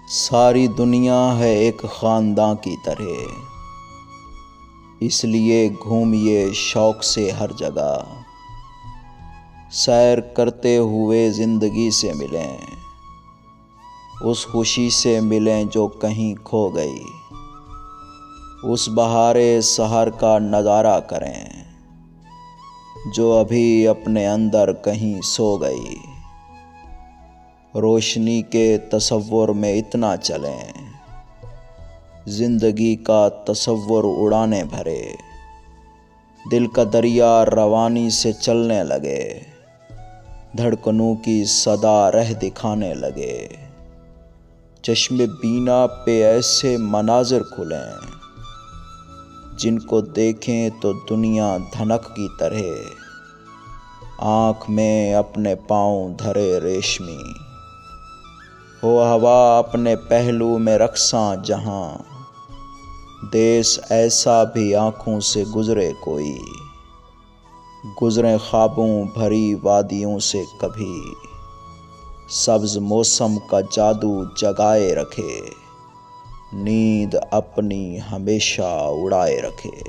ساری دنیا ہے ایک خانداں کی طرح، اس لیے گھومیے شوق سے ہر جگہ، سیر کرتے ہوئے زندگی سے ملیں، اس خوشی سے ملیں جو کہیں کھو گئی، اس بہار سحر کا نظارہ کریں جو ابھی اپنے اندر کہیں سو گئی، روشنی کے تصور میں اتنا چلیں، زندگی کا تصور اڑانے بھرے، دل کا دریا روانی سے چلنے لگے، دھڑکنوں کی صدا رہ دکھانے لگے، چشم بینا پہ ایسے مناظر کھلیں جن کو دیکھیں تو دنیا دھنک کی طرح، آنکھ میں اپنے پاؤں دھرے ریشمی، ہو ہوا اپنے پہلو میں رقصاں جہاں، دیس ایسا بھی آنکھوں سے گزرے کوئی، گزرے خوابوں بھری وادیوں سے کبھی، سبز موسم کا جادو جگائے رکھے، نیند اپنی ہمیشہ اڑائے رکھے۔